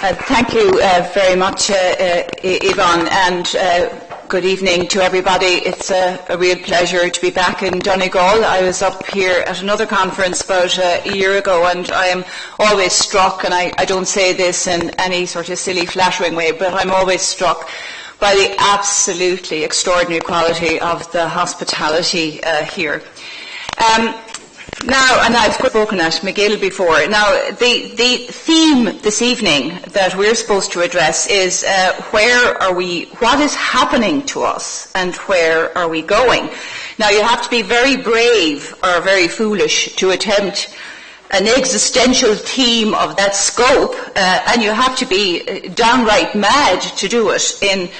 Thank you very much, Yvonne, and good evening to everybody. It's a real pleasure to be back in Donegal. I was up here at another conference about a year ago, and I am always struck, and I don't say this in any sort of silly, flattering way, but I'm always struck by the absolutely extraordinary quality of the hospitality here. Now, and I've spoken at MacGill before, now the theme this evening that we're supposed to address is where are we, what is happening to us and where are we going? Now you have to be very brave or very foolish to attempt an existential theme of that scope, and you have to be downright mad to do it in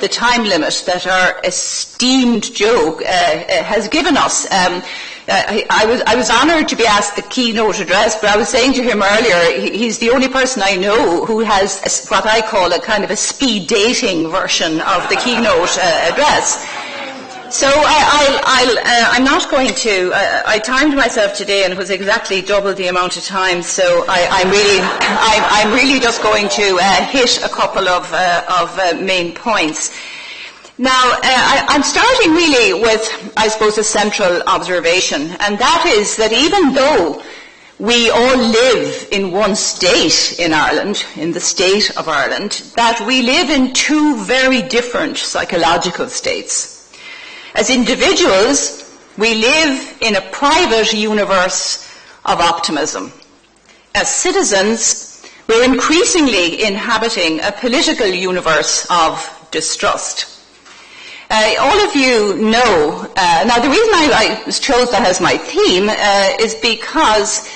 the time limit that our esteemed Joe has given us. I was honoured to be asked the keynote address, but I was saying to him earlier, he's the only person I know who has what I call a kind of a speed dating version of the keynote address. So I'm not going to. I timed myself today, and it was exactly double the amount of time. So I'm really just going to hit a couple of main points. Now, I'm starting really with, I suppose, a central observation, and that is that even though we all live in one state in Ireland, in the state of Ireland, that we live in two very different psychological states. As individuals, we live in a private universe of optimism. As citizens, we're increasingly inhabiting a political universe of distrust. All of you know, now the reason I chose that as my theme is because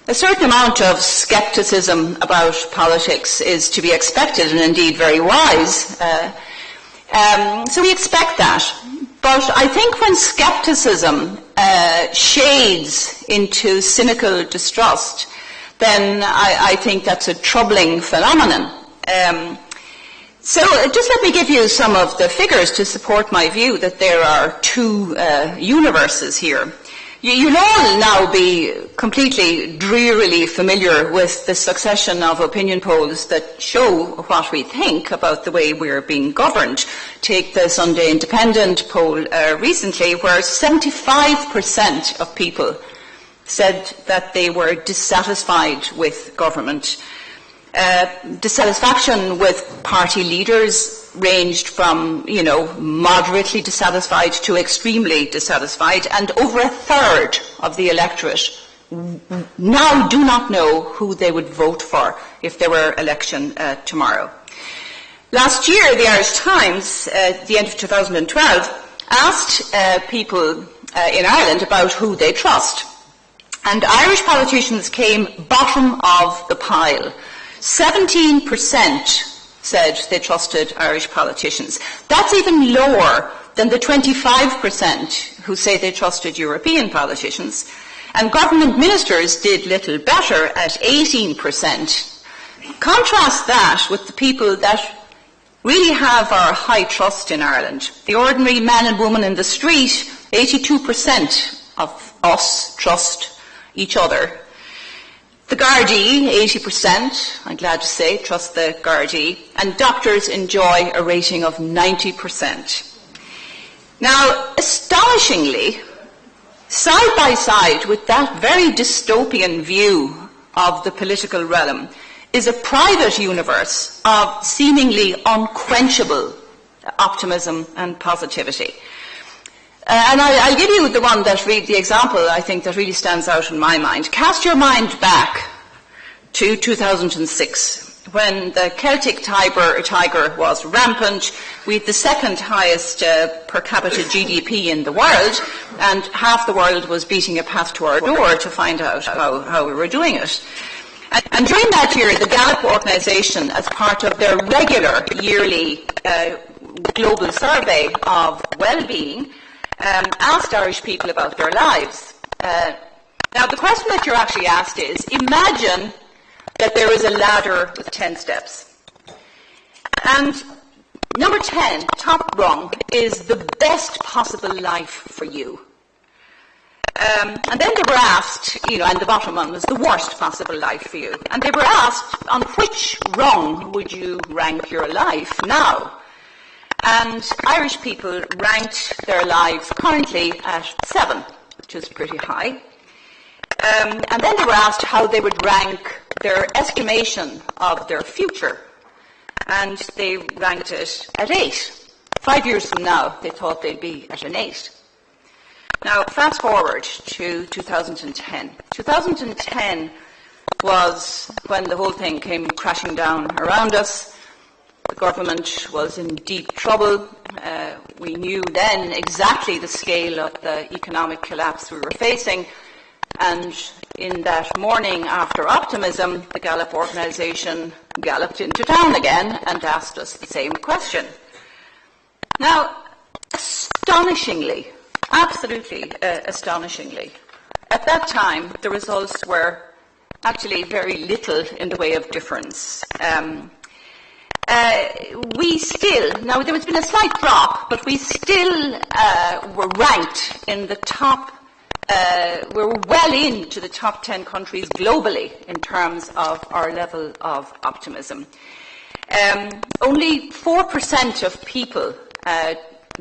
a certain amount of skepticism about politics is to be expected, and indeed very wise. So we expect that. But I think when skepticism shades into cynical distrust, then I think that's a troubling phenomenon. So just let me give you some of the figures to support my view that there are two universes here. You'll all now be completely drearily familiar with the succession of opinion polls that show what we think about the way we're being governed. Take the Sunday Independent poll recently, where 75% of people said that they were dissatisfied with government. Dissatisfaction with party leaders ranged from, moderately dissatisfied to extremely dissatisfied, and over a third of the electorate now do not know who they would vote for if there were election tomorrow. Last year, the Irish Times, at the end of 2012, asked people in Ireland about who they trust. And Irish politicians came bottom of the pile. 17% said they trusted Irish politicians. That's even lower than the 25% who say they trusted European politicians. And government ministers did little better at 18%. Contrast that with the people that really have our high trust in Ireland. The ordinary man and woman in the street, 82% of us trust each other. The Gardaí, 80%, I'm glad to say, trust the Gardaí, and doctors enjoy a rating of 90%. Now, astonishingly, side by side with that very dystopian view of the political realm is a private universe of seemingly unquenchable optimism and positivity. And I'll give you the one that the example I think that really stands out in my mind. Cast your mind back to 2006, when the Celtic tiger was rampant. We had the second highest per capita GDP in the world, and half the world was beating a path to our door to find out how we were doing it. And during that year, the Gallup organisation, as part of their regular yearly global survey of well-being, asked Irish people about their lives. Now, the question that you're actually asked is, imagine that there is a ladder with 10 steps. And number 10, top rung, is the best possible life for you. And then they were asked, and the bottom one was the worst possible life for you. And they were asked, on which rung would you rank your life now? And Irish people ranked their lives currently at 7, which is pretty high. And then they were asked how they would rank their estimation of their future. And they ranked it at 8. 5 years from now, they thought they'd be at an 8. Now, fast forward to 2010. 2010 was when the whole thing came crashing down around us. The government was in deep trouble. We knew then exactly the scale of the economic collapse we were facing. And in that morning after optimism, the Gallup organisation galloped into town again and asked us the same question. Now, astonishingly, absolutely astonishingly, at that time the results were actually very little in the way of difference. We still, now there has been a slight drop, but we still were ranked in the top, we're well into the top 10 countries globally in terms of our level of optimism. Only 4% of people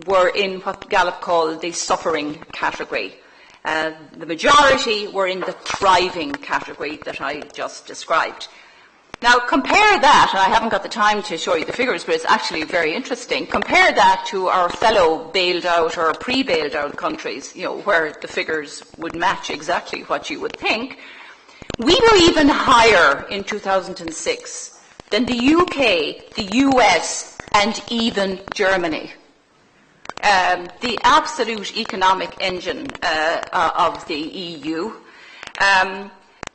were in what Gallup called the suffering category. The majority were in the thriving category that I just described. Now, compare that, and I haven't got the time to show you the figures, but it's actually very interesting. Compare that to our fellow bailed out or pre-bailed out countries, where the figures would match exactly what you would think. We were even higher in 2006 than the UK, the US, and even Germany. The absolute economic engine of the EU.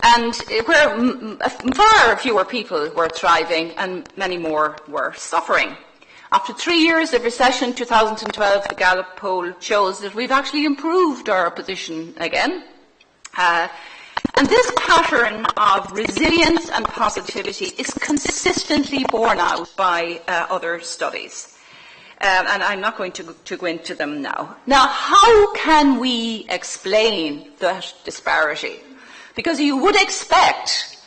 And where far fewer people were thriving and many more were suffering. After 3 years of recession, 2012, the Gallup poll shows that we've actually improved our position again. And this pattern of resilience and positivity is consistently borne out by other studies. And I'm not going to go into them now. Now, how can we explain that disparity? Because you would expect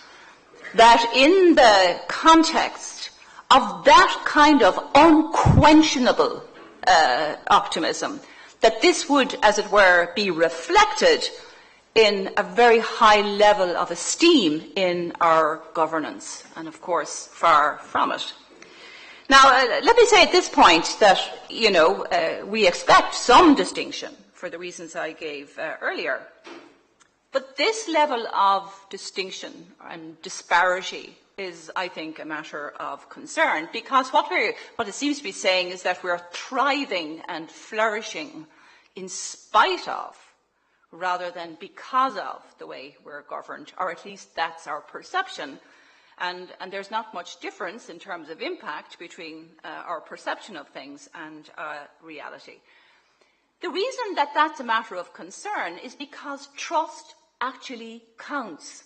that in the context of that kind of unquestionable optimism, that this would, as it were, be reflected in a very high level of esteem in our governance, and of course, far from it. Now, let me say at this point that, we expect some distinction for the reasons I gave earlier. But this level of distinction and disparity is, I think, a matter of concern, because what it seems to be saying is that we're thriving and flourishing in spite of, rather than because of, the way we're governed, or at least that's our perception. And there's not much difference in terms of impact between our perception of things and reality. The reason that that's a matter of concern is because trust actually counts.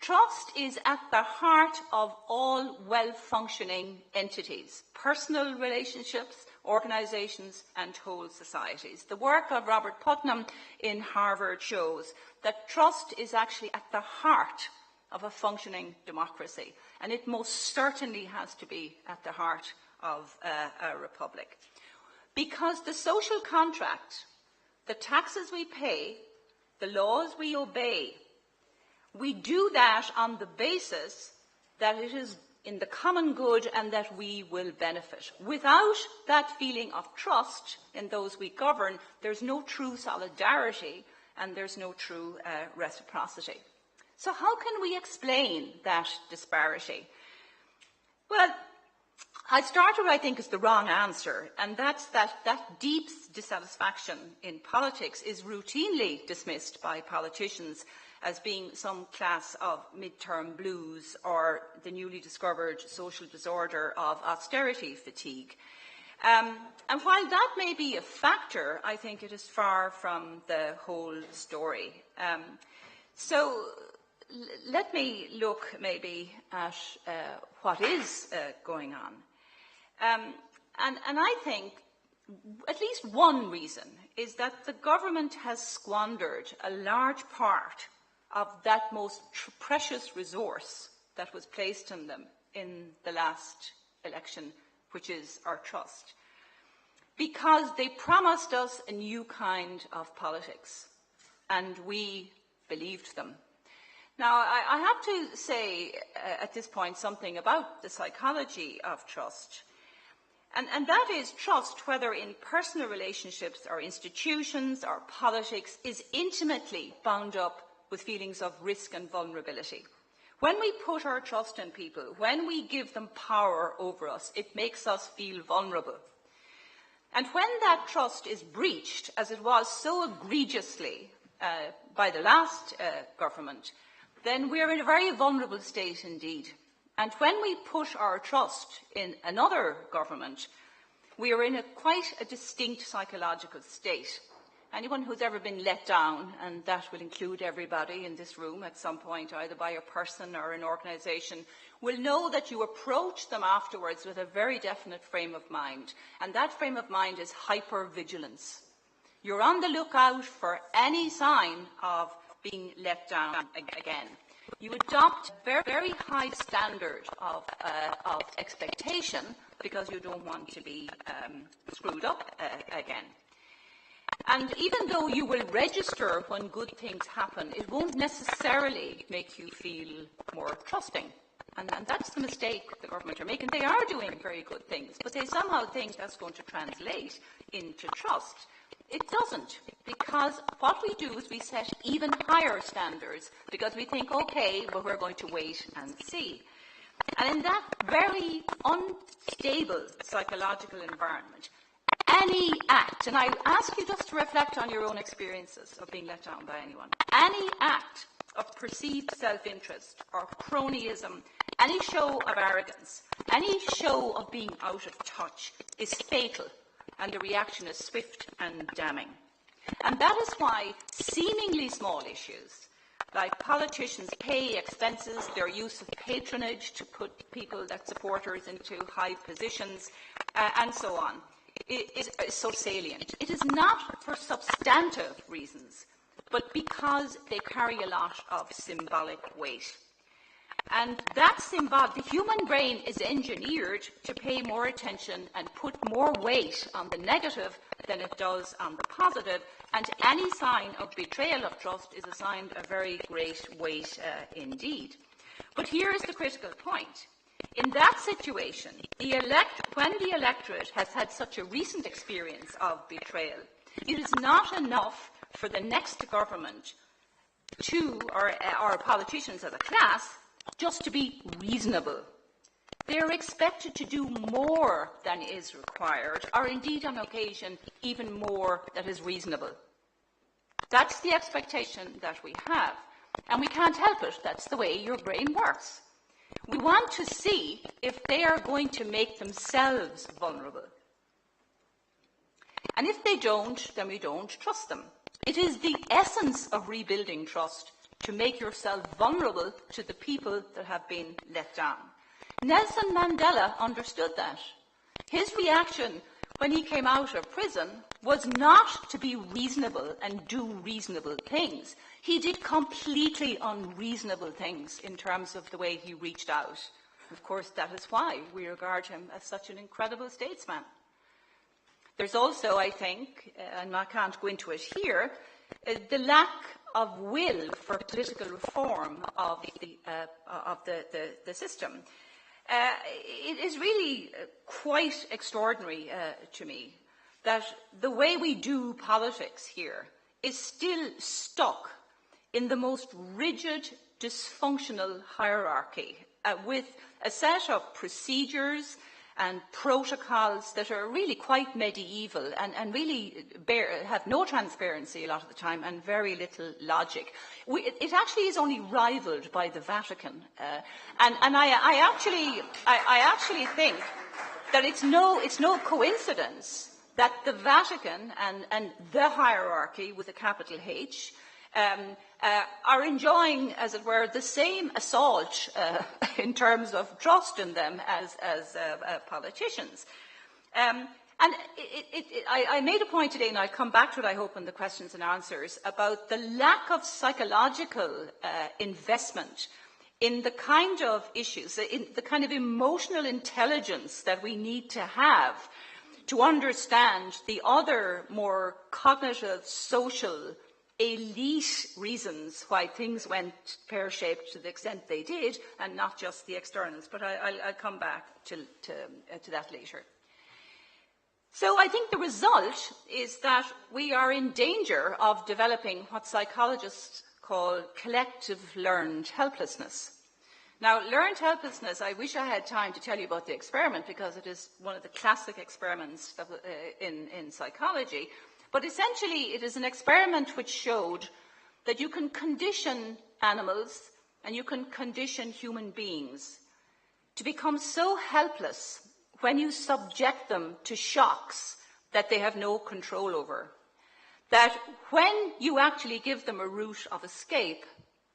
Trust is at the heart of all well-functioning entities, personal relationships, organizations, and whole societies. The work of Robert Putnam in Harvard shows that trust is actually at the heart of a functioning democracy, and it most certainly has to be at the heart of a republic. Because the social contract, the taxes we pay, the laws we obey, we do that on the basis that it is in the common good and that we will benefit. Without that feeling of trust in those we govern, there's no true solidarity and there's no true reciprocity. So how can we explain that disparity? Well, I start with what I think is the wrong answer, and that's that deep dissatisfaction in politics is routinely dismissed by politicians as being some class of midterm blues or the newly discovered social disorder of austerity fatigue. And while that may be a factor, I think it is far from the whole story. So let me look maybe at what is going on. And I think at least one reason is that the government has squandered a large part of that most precious resource that was placed on them in the last election, which is our trust, because they promised us a new kind of politics, and we believed them. Now, I have to say at this point something about the psychology of trust. And that is trust, whether in personal relationships or institutions or politics, is intimately bound up with feelings of risk and vulnerability. When we put our trust in people, when we give them power over us, it makes us feel vulnerable. And when that trust is breached, as it was so egregiously by the last government, then we're in a very vulnerable state indeed. And when we put our trust in another government, we are in quite a distinct psychological state. Anyone who's ever been let down, and that will include everybody in this room at some point, either by a person or an organisation, will know that you approach them afterwards with a very definite frame of mind. And that frame of mind is hypervigilance. You're on the lookout for any sign of being let down again. You adopt a very, very high standard of expectation because you don't want to be screwed up again. And even though you will register when good things happen, it won't necessarily make you feel more trusting. And that's the mistake the government are making. They are doing very good things, but they somehow think that's going to translate into trust. It doesn't, because what we do is we set even higher standards because we think, okay, but we're going to wait and see. And in that very unstable psychological environment, any act, and I ask you just to reflect on your own experiences of being let down by anyone, any act of perceived self-interest or cronyism, any show of arrogance, any show of being out of touch is fatal, and the reaction is swift and damning. And that is why seemingly small issues, like politicians' pay, expenses, their use of patronage to put people, that supporters, into high positions, and so on, is so salient. It is not for substantive reasons, but because they carry a lot of symbolic weight. And that the human brain is engineered to pay more attention and put more weight on the negative than it does on the positive, and any sign of betrayal of trust is assigned a very great weight indeed. But here is the critical point. In that situation, when the electorate has had such a recent experience of betrayal, it is not enough for the next government or politicians as a class, just to be reasonable. They are expected to do more than is required, or indeed on occasion even more than is reasonable. That's the expectation that we have, and we can't help it. That's the way your brain works. We want to see if they are going to make themselves vulnerable. And if they don't, then we don't trust them. It is the essence of rebuilding trust to make yourself vulnerable to the people that have been let down. Nelson Mandela understood that. His reaction when he came out of prison was not to be reasonable and do reasonable things. He did completely unreasonable things in terms of the way he reached out. Of course, that is why we regard him as such an incredible statesman. There's also, I think, and I can't go into it here, the lack of will for political reform of the system. It is really quite extraordinary to me that the way we do politics here is still stuck in the most rigid, dysfunctional hierarchy with a set of procedures and protocols that are really quite medieval and really have no transparency a lot of the time and very little logic. It actually is only rivaled by the Vatican. And I actually think that it's no coincidence that the Vatican and the hierarchy with a capital H are enjoying, as it were, the same assault in terms of trust in them as politicians. And I made a point today, and I'll come back to it, I hope, in the questions and answers, about the lack of psychological investment in the kind of issues, in the kind of emotional intelligence that we need to have to understand the other more cognitive, social, elite reasons why things went pear-shaped to the extent they did, and not just the externals. But I'll come back to that later. So I think the result is that we are in danger of developing what psychologists call collective learned helplessness. Now, learned helplessness, I wish I had time to tell you about the experiment, because it is one of the classic experiments in psychology. But essentially, it is an experiment which showed that you can condition animals and you can condition human beings to become so helpless when you subject them to shocks that they have no control over, that when you actually give them a route of escape,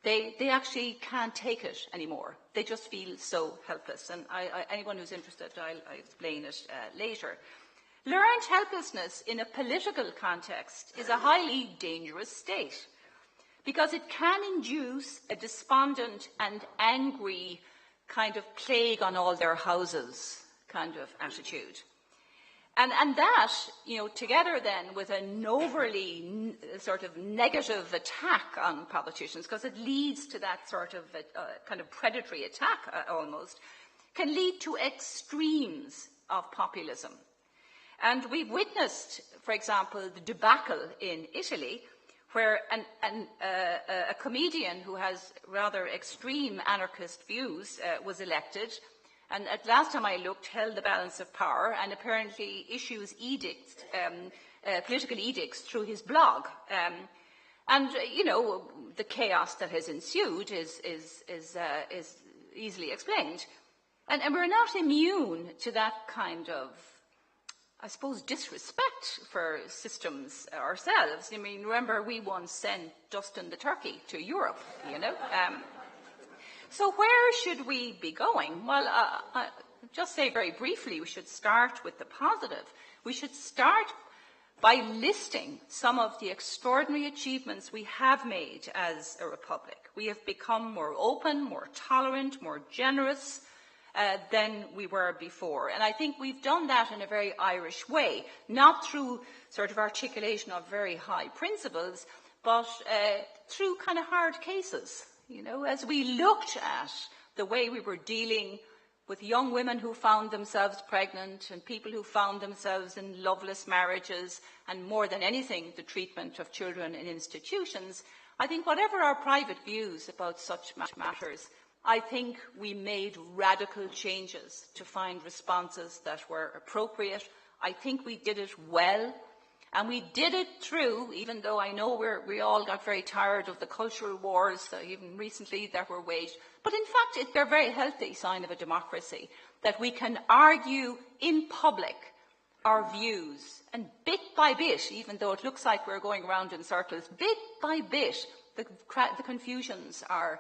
they actually can't take it anymore. They just feel so helpless. And anyone who's interested, I'll explain it later. Learned helplessness in a political context is a highly dangerous state, because it can induce a despondent and angry kind of plague on all their houses kind of attitude. And that, together then with an overly sort of negative attack on politicians, because it leads to that sort of kind of predatory attack almost, can lead to extremes of populism. And we've witnessed, for example, the debacle in Italy, where a comedian who has rather extreme anarchist views was elected, and at last time I looked, held the balance of power, and apparently issues edicts, political edicts through his blog. The chaos that has ensued is easily explained. And we're not immune to that kind of, I suppose, disrespect for systems ourselves. I mean, remember, we once sent Dustin the turkey to Europe, So where should we be going? Well, I'll just say very briefly, we should start with the positive. We should start by listing some of the extraordinary achievements we have made as a republic. We have become more open, more tolerant, more generous than we were before. And I think we've done that in a very Irish way, not through sort of articulation of very high principles, but through kind of hard cases. As we looked at the way we were dealing with young women who found themselves pregnant and people who found themselves in loveless marriages, and more than anything, the treatment of children in institutions, I think whatever our private views about such matters, I think we made radical changes to find responses that were appropriate. I think we did it well. And we did it through, even though I know we all got very tired of the cultural wars, even recently, that were waged. But in fact, they're a very healthy sign of a democracy, that we can argue in public our views. And bit by bit, even though it looks like we're going around in circles, bit by bit, the confusions are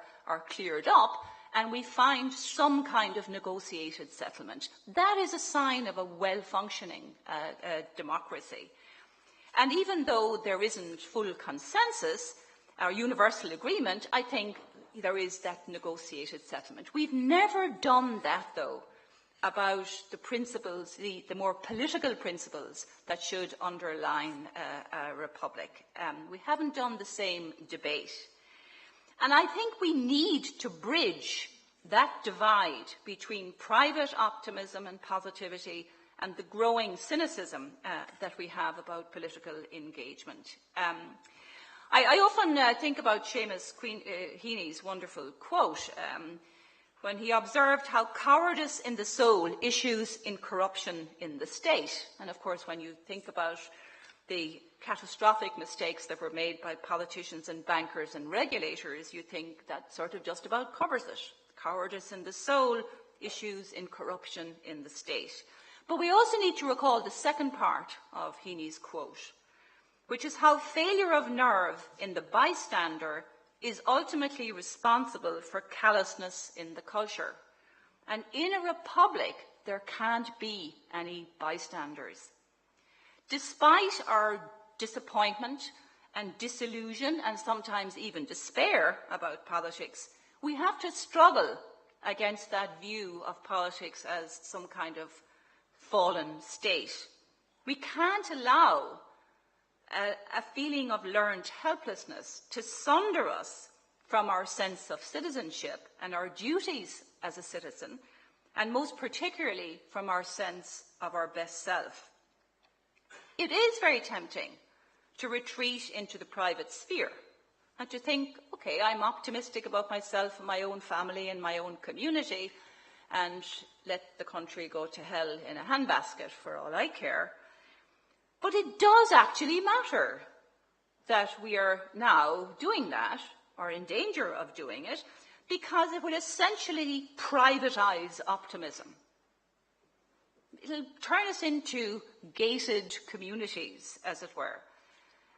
cleared up, and we find some kind of negotiated settlement. That is a sign of a well-functioning democracy. And even though there isn't full consensus or universal agreement, I think there is that negotiated settlement. We've never done that, though, about the principles, the more political principles that should underline a republic. We haven't done the same debate. And I think we need to bridge that divide between private optimism and positivity and the growing cynicism that we have about political engagement. I often think about Seamus Heaney's wonderful quote when he observed how cowardice in the soul issues in corruption in the state. And of course, when you think about the catastrophic mistakes that were made by politicians and bankers and regulators, you think that sort of just about covers it. Cowardice in the soul issues in corruption in the state. But we also need to recall the second part of Heaney's quote, which is how failure of nerve in the bystander is ultimately responsible for callousness in the culture. And in a republic, there can't be any bystanders. Despite our disappointment and disillusion and sometimes even despair about politics, we have to struggle against that view of politics as some kind of fallen state. We can't allow a feeling of learned helplessness to sunder us from our sense of citizenship and our duties as a citizen, and most particularly from our sense of our best self. It is very tempting to retreat into the private sphere and to think, okay, I'm optimistic about myself and my own family and my own community, and let the country go to hell in a handbasket for all I care. But it does actually matter that we are now doing that, or in danger of doing it, because it will essentially privatise optimism. It'll turn us into gated communities, as it were.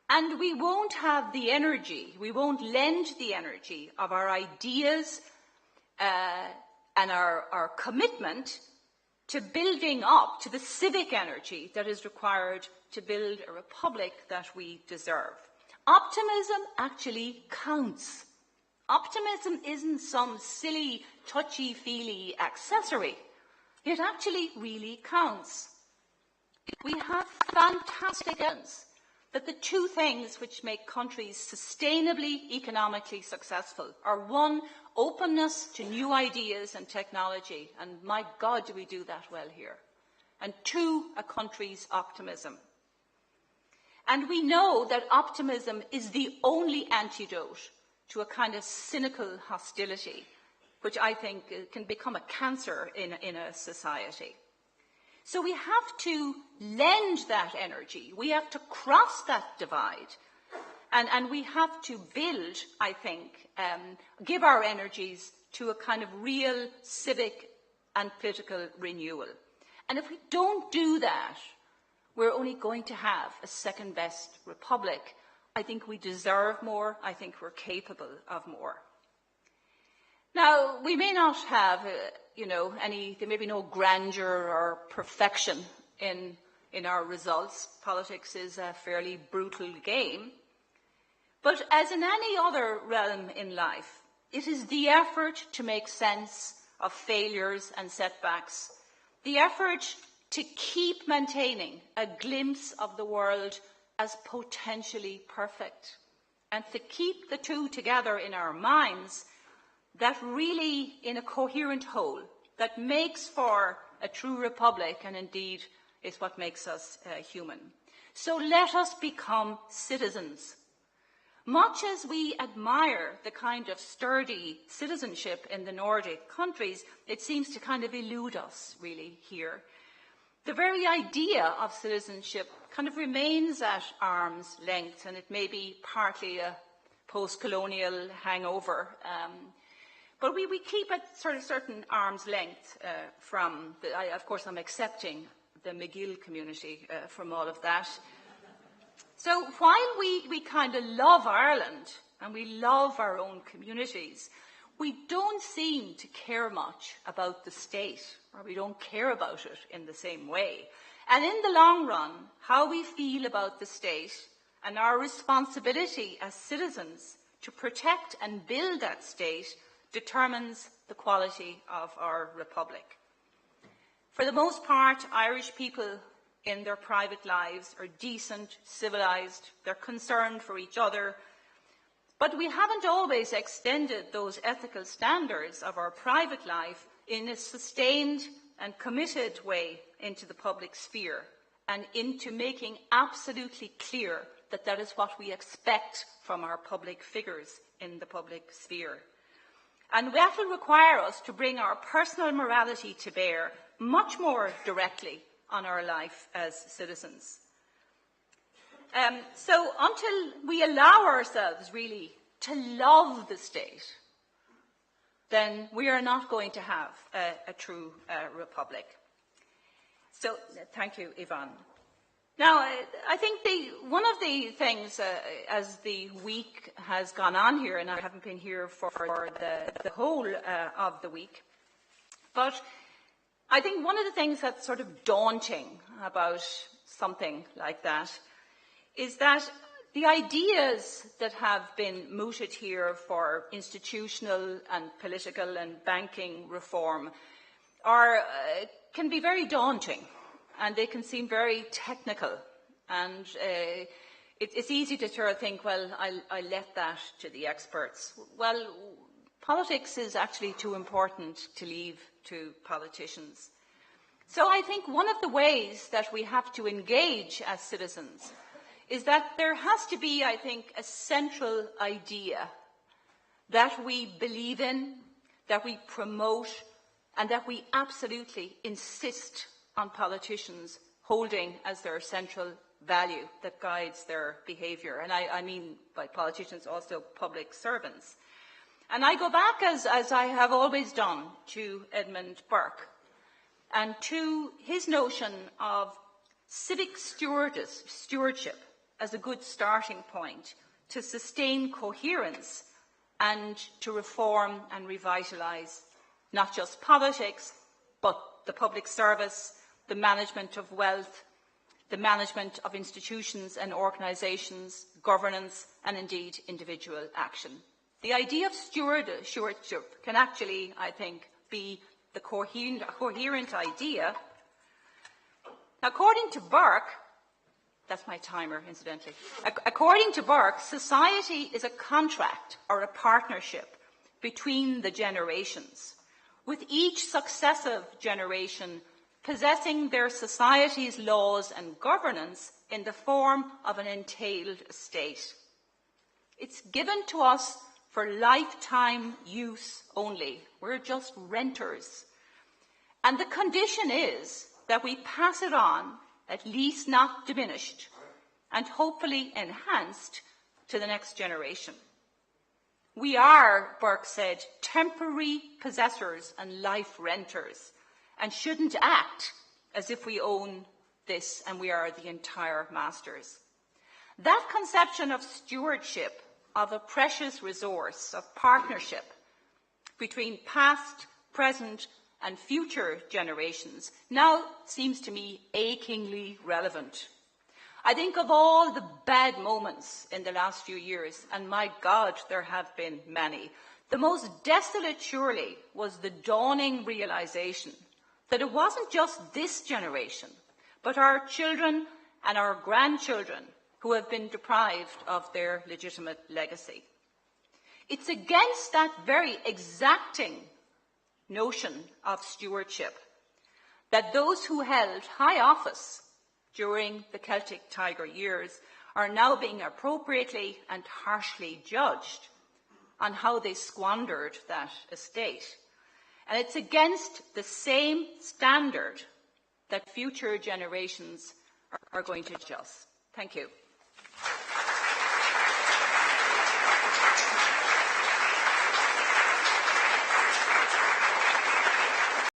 And we won't have the energy, we won't lend the energy of our ideas and our commitment to building up, to the civic energy that is required to build a republic that we deserve. Optimism actually counts. Optimism isn't some silly, touchy-feely accessory. It actually really counts. We have fantastic evidence that the two things which make countries sustainably economically successful are, one, openness to new ideas and technology, and my God, do we do that well here, and two, a country's optimism. And we know that optimism is the only antidote to a kind of cynical hostility, which I think can become a cancer in a society. So we have to lend that energy. We have to cross that divide. And we have to build, I think, give our energies to a kind of real civic and political renewal. And if we don't do that, we're only going to have a second-best republic. I think we deserve more. I think we're capable of more. Now, we may not have, there may be no grandeur or perfection in our results. Politics is a fairly brutal game. But as in any other realm in life, it is the effort to make sense of failures and setbacks, the effort to keep maintaining a glimpse of the world as potentially perfect, and to keep the two together in our minds, that really, in a coherent whole, that makes for a true republic, and indeed is what makes us human. So let us become citizens. Much as we admire the kind of sturdy citizenship in the Nordic countries, it seems to kind of elude us, really, here. The very idea of citizenship kind of remains at arm's length, and it may be partly a post-colonial hangover. But we keep at sort of certain arm's length from, of course I'm accepting the MacGill community from all of that. So while we kind of love Ireland and we love our own communities, we don't seem to care much about the state, or we don't care about it in the same way. And in the long run, how we feel about the state and our responsibility as citizens to protect and build that state determines the quality of our republic. For the most part, Irish people in their private lives are decent, civilised, they're concerned for each other, but we haven't always extended those ethical standards of our private life in a sustained and committed way into the public sphere, and into making absolutely clear that that is what we expect from our public figures in the public sphere. And that will require us to bring our personal morality to bear much more directly on our life as citizens. So until we allow ourselves really to love the state, then we are not going to have a true republic. So thank you, Yvonne. Now, I think one of the things as the week has gone on here, and I haven't been here for the whole of the week, but I think one of the things that's sort of daunting about something like that, is that the ideas that have been mooted here for institutional and political and banking reform can be very daunting, and they can seem very technical, and it's easy to sort of think, well, I'll let that to the experts. Well, politics is actually too important to leave to politicians. So I think one of the ways that we have to engage as citizens is that there has to be, I think, a central idea that we believe in, that we promote, and that we absolutely insist on politicians holding as their central value that guides their behaviour. And I mean by politicians also public servants. And I go back, as I have always done, to Edmund Burke and to his notion of civic stewardship as a good starting point to sustain coherence and to reform and revitalise not just politics, but the public service, the management of wealth, the management of institutions and organisations, governance, and indeed individual action. The idea of stewardship can actually, I think, be the coherent idea. According to Burke, that's my timer, incidentally. According to Burke, society is a contract or a partnership between the generations, with each successive generation possessing their society's laws and governance in the form of an entailed estate. It's given to us for lifetime use only. We're just renters. And the condition is that we pass it on, at least not diminished, and hopefully enhanced to the next generation. We are, Burke said, temporary possessors and life renters, and shouldn't act as if we own this and we are the entire masters. That conception of stewardship, of a precious resource, of partnership between past, present, and future generations now seems to me achingly relevant. I think of all the bad moments in the last few years, and my God, there have been many. The most desolate, surely, was the dawning realisation that it wasn't just this generation, but our children and our grandchildren who have been deprived of their legitimate legacy. It's against that very exacting notion of stewardship that those who held high office during the Celtic Tiger years are now being appropriately and harshly judged on how they squandered that estate. And it's against the same standard that future generations are going to judge us. Thank you.